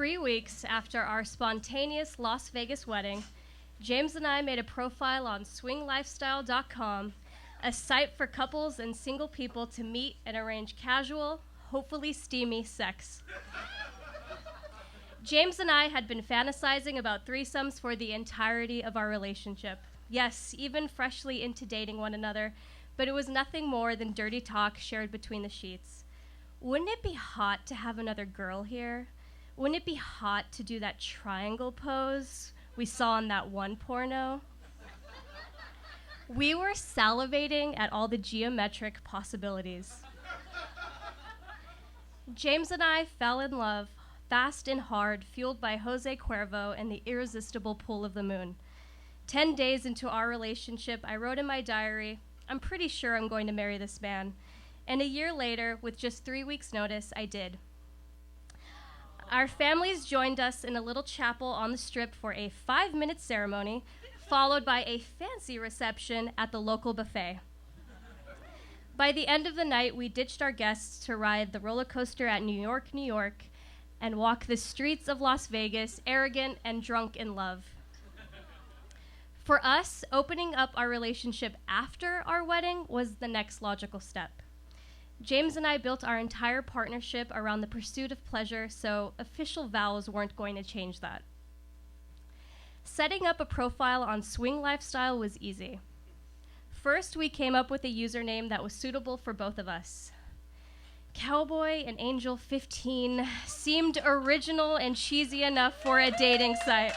3 weeks after our spontaneous Las Vegas wedding, James and I made a profile on swinglifestyle.com, a site for couples and single people to meet and arrange casual, hopefully steamy sex. James and I had been fantasizing about threesomes for the entirety of our relationship. Yes, even freshly into dating one another, but it was nothing more than dirty talk shared between the sheets. Wouldn't it be hot to have another girl here? Wouldn't it be hot to do that triangle pose we saw in that one porno? We were salivating at all the geometric possibilities. James and I fell in love, fast and hard, fueled by Jose Cuervo and the irresistible pull of the moon. 10 days into our relationship, I wrote in my diary, I'm pretty sure I'm going to marry this man. And a year later, with just 3 weeks' notice, I did. Our families joined us in a little chapel on the Strip for a 5-minute ceremony, followed by a fancy reception at the local buffet. By the end of the night, we ditched our guests to ride the roller coaster at New York, New York, and walk the streets of Las Vegas, arrogant and drunk in love. For us, opening up our relationship after our wedding was the next logical step. James and I built our entire partnership around the pursuit of pleasure, so official vows weren't going to change that. Setting up a profile on Swing Lifestyle was easy. First, we came up with a username that was suitable for both of us. Cowboy and Angel 15 seemed original and cheesy enough for a dating site.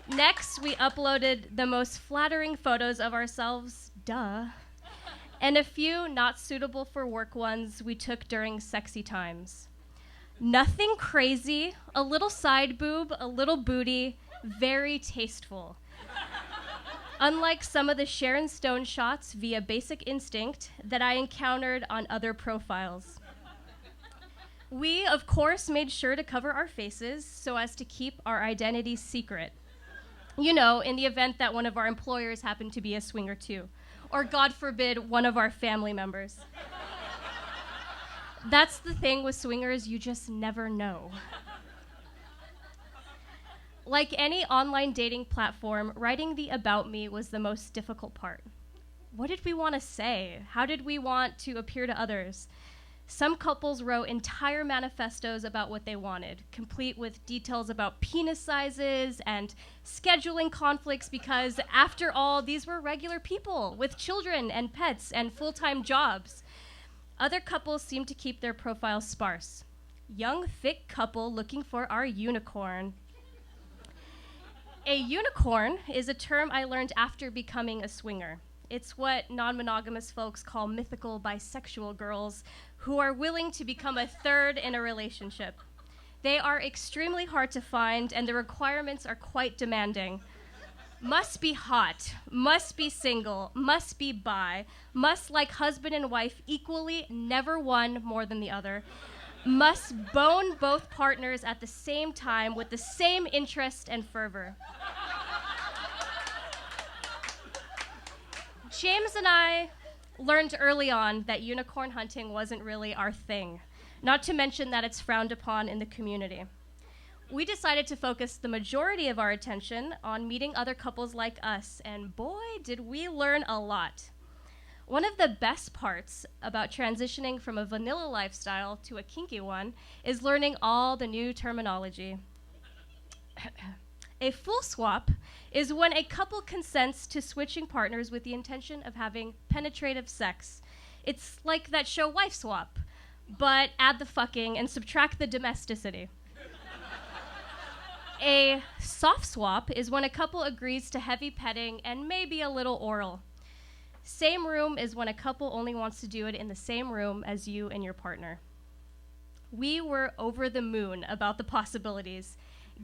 Next, we uploaded the most flattering photos of ourselves, duh, and a few not suitable for work ones we took during sexy times. Nothing crazy, a little side boob, a little booty, very tasteful. Unlike some of the Sharon Stone shots via Basic Instinct that I encountered on other profiles. We, of course, made sure to cover our faces so as to keep our identities secret. You know, in the event that one of our employers happened to be a swinger too, or God forbid, one of our family members. That's the thing with swingers, you just never know. Like any online dating platform, writing the About Me was the most difficult part. What did we want to say? How did we want to appear to others? Some couples wrote entire manifestos about what they wanted, complete with details about penis sizes and scheduling conflicts because, after all, these were regular people with children and pets and full-time jobs. Other couples seemed to keep their profiles sparse. Young, thick couple looking for our unicorn. A unicorn is a term I learned after becoming a swinger. It's what non-monogamous folks call mythical bisexual girls who are willing to become a third in a relationship. They are extremely hard to find, and the requirements are quite demanding. Must be hot, must be single, must be bi, must like husband and wife equally, never one more than the other, must bone both partners at the same time with the same interest and fervor. James and I learned early on that unicorn hunting wasn't really our thing, not to mention that it's frowned upon in the community. We decided to focus the majority of our attention on meeting other couples like us, and boy, did we learn a lot. One of the best parts about transitioning from a vanilla lifestyle to a kinky one is learning all the new terminology. A full swap is when a couple consents to switching partners with the intention of having penetrative sex. It's like that show Wife Swap, but add the fucking and subtract the domesticity. A soft swap is when a couple agrees to heavy petting and maybe a little oral. Same room is when a couple only wants to do it in the same room as you and your partner. We were over the moon about the possibilities.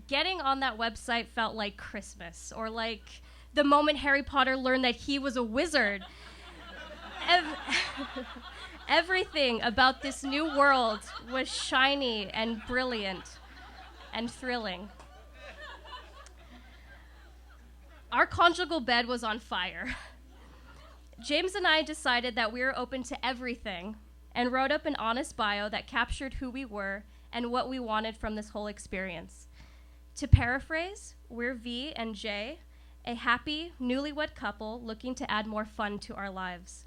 Getting on that website felt like Christmas, or like the moment Harry Potter learned that he was a wizard. Everything about this new world was shiny and brilliant and thrilling. Our conjugal bed was on fire. James and I decided that we were open to everything and wrote up an honest bio that captured who we were and what we wanted from this whole experience. To paraphrase, we're V and J, a happy, newlywed couple looking to add more fun to our lives.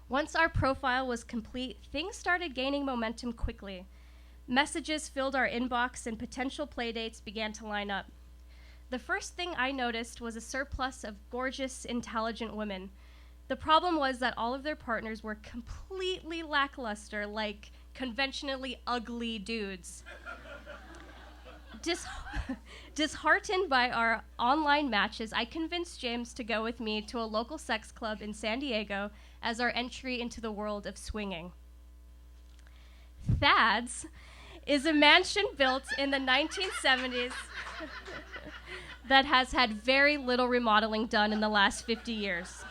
Once our profile was complete, things started gaining momentum quickly. Messages filled our inbox and potential playdates began to line up. The first thing I noticed was a surplus of gorgeous, intelligent women. The problem was that all of their partners were completely lackluster, like conventionally ugly dudes. Disheartened by our online matches, I convinced James to go with me to a local sex club in San Diego as our entry into the world of swinging. Thad's is a mansion built in the 1970s that has had very little remodeling done in the last 50 years.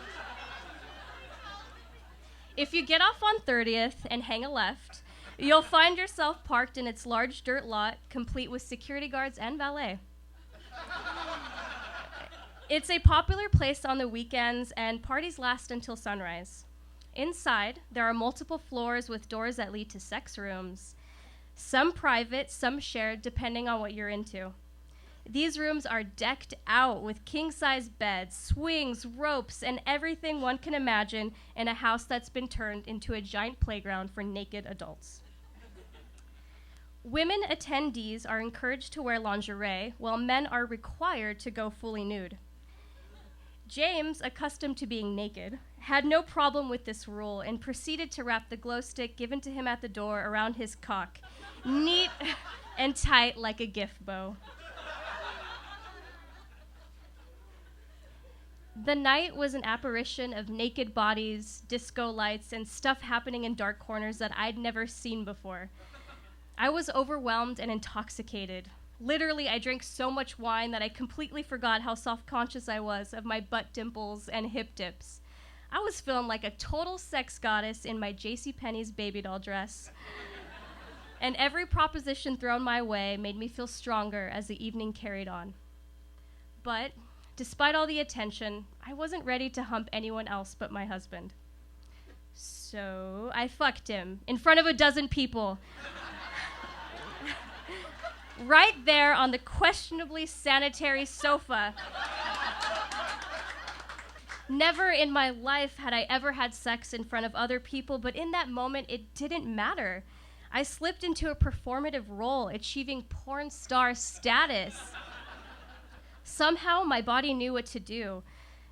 If you get off on 30th and hang a left, you'll find yourself parked in its large dirt lot, complete with security guards and valet. It's a popular place on the weekends, and parties last until sunrise. Inside, there are multiple floors with doors that lead to sex rooms. Some private, some shared, depending on what you're into. These rooms are decked out with king-size beds, swings, ropes, and everything one can imagine in a house that's been turned into a giant playground for naked adults. Women attendees are encouraged to wear lingerie, while men are required to go fully nude. James, accustomed to being naked, had no problem with this rule and proceeded to wrap the glow stick given to him at the door around his cock, neat and tight like a gift bow. The night was an apparition of naked bodies, disco lights, and stuff happening in dark corners that I'd never seen before. I was overwhelmed and intoxicated. Literally, I drank so much wine that I completely forgot how self-conscious I was of my butt dimples and hip dips. I was feeling like a total sex goddess in my JCPenney's baby doll dress. And every proposition thrown my way made me feel stronger as the evening carried on. But despite all the attention, I wasn't ready to hump anyone else but my husband. So I fucked him in front of a dozen people. Right there on the questionably sanitary sofa. Never in my life had I ever had sex in front of other people, but in that moment, it didn't matter. I slipped into a performative role, achieving porn star status. Somehow, my body knew what to do,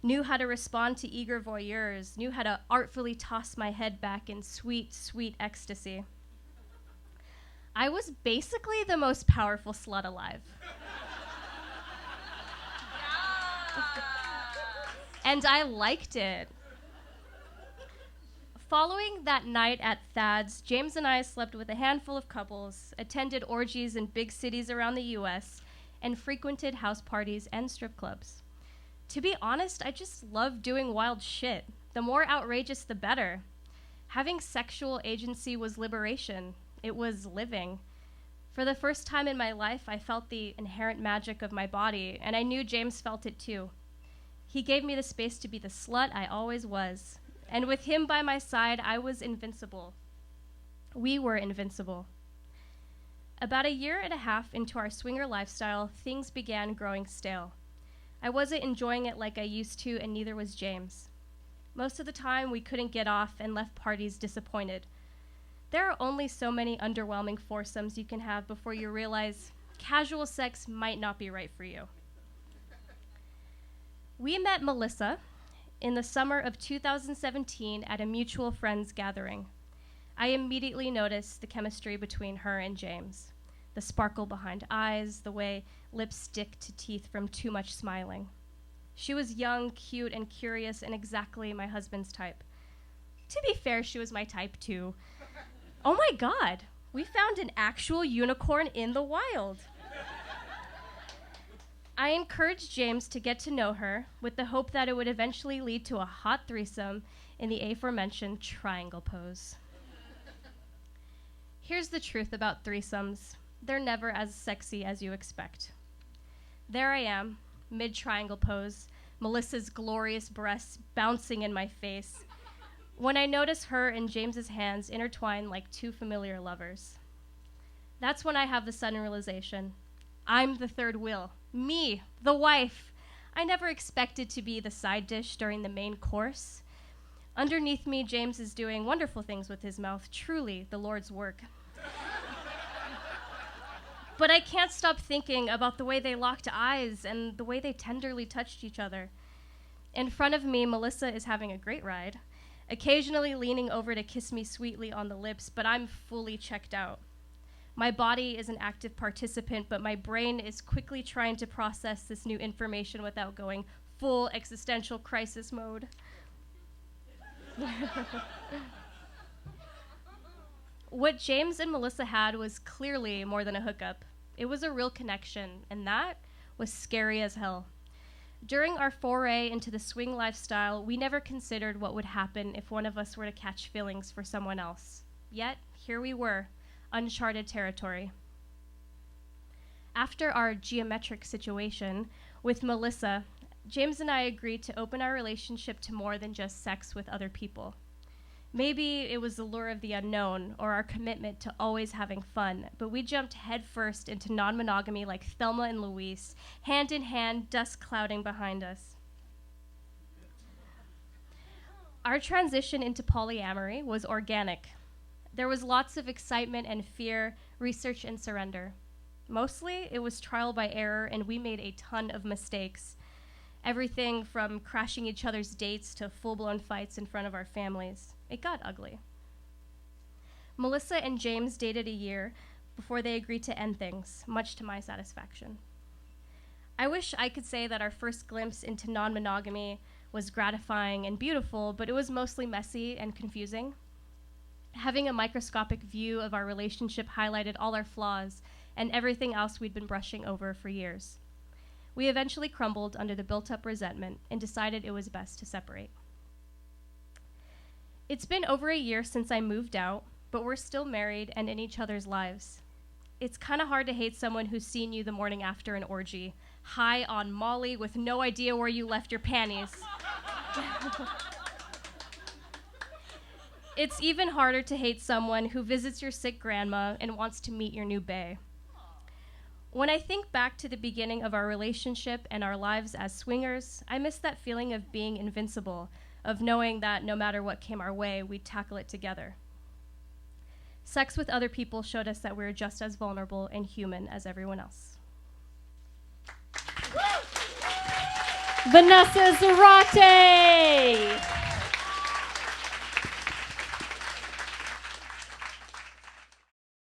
knew how to respond to eager voyeurs, knew how to artfully toss my head back in sweet, sweet ecstasy. I was basically the most powerful slut alive. And I liked it. Following that night at Thad's, James and I slept with a handful of couples, attended orgies in big cities around the US, and frequented house parties and strip clubs. To be honest, I just loved doing wild shit. The more outrageous, the better. Having sexual agency was liberation. It was living. For the first time in my life, I felt the inherent magic of my body, and I knew James felt it too. He gave me the space to be the slut I always was, and with him by my side, I was invincible. We were invincible. About a year and a half into our swinger lifestyle, things began growing stale. I wasn't enjoying it like I used to, and neither was James. Most of the time, we couldn't get off and left parties disappointed. There are only so many underwhelming foursomes you can have before you realize casual sex might not be right for you. We met Melissa in the summer of 2017 at a mutual friends gathering. I immediately noticed the chemistry between her and James. The sparkle behind eyes, the way lips stick to teeth from too much smiling. She was young, cute, and curious, and exactly my husband's type. To be fair, she was my type too. Oh my God, we found an actual unicorn in the wild. I encouraged James to get to know her with the hope that it would eventually lead to a hot threesome in the aforementioned triangle pose. Here's the truth about threesomes. They're never as sexy as you expect. There I am, mid-triangle pose, Melissa's glorious breasts bouncing in my face, when I notice her and James's hands intertwine like two familiar lovers. That's when I have the sudden realization. I'm the third wheel. Me, the wife. I never expected to be the side dish during the main course. Underneath me, James is doing wonderful things with his mouth, truly the Lord's work. But I can't stop thinking about the way they locked eyes and the way they tenderly touched each other. In front of me, Melissa is having a great ride, occasionally leaning over to kiss me sweetly on the lips, but I'm fully checked out. My body is an active participant, but my brain is quickly trying to process this new information without going full existential crisis mode. What James and Melissa had was clearly more than a hookup. It was a real connection, and that was scary as hell. During our foray into the swing lifestyle, we never considered what would happen if one of us were to catch feelings for someone else. Yet, here we were, uncharted territory. After our geometric situation with Melissa, James and I agreed to open our relationship to more than just sex with other people. Maybe it was the lure of the unknown or our commitment to always having fun, but we jumped headfirst into non-monogamy like Thelma and Louise, hand in hand, dust clouding behind us. Our transition into polyamory was organic. There was lots of excitement and fear, research and surrender. Mostly, it was trial by error, and we made a ton of mistakes. Everything from crashing each other's dates to full-blown fights in front of our families. It got ugly. Melissa and James dated a year before they agreed to end things, much to my satisfaction. I wish I could say that our first glimpse into non-monogamy was gratifying and beautiful, but it was mostly messy and confusing. Having a microscopic view of our relationship highlighted all our flaws and everything else we'd been brushing over for years. We eventually crumbled under the built-up resentment and decided it was best to separate. It's been over a year since I moved out, but we're still married and in each other's lives. It's kind of hard to hate someone who's seen you the morning after an orgy, high on Molly with no idea where you left your panties. It's even harder to hate someone who visits your sick grandma and wants to meet your new bae. When I think back to the beginning of our relationship and our lives as swingers, I miss that feeling of being invincible, of knowing that no matter what came our way, we'd tackle it together. Sex with other people showed us that we were just as vulnerable and human as everyone else. Vanessa Zarate!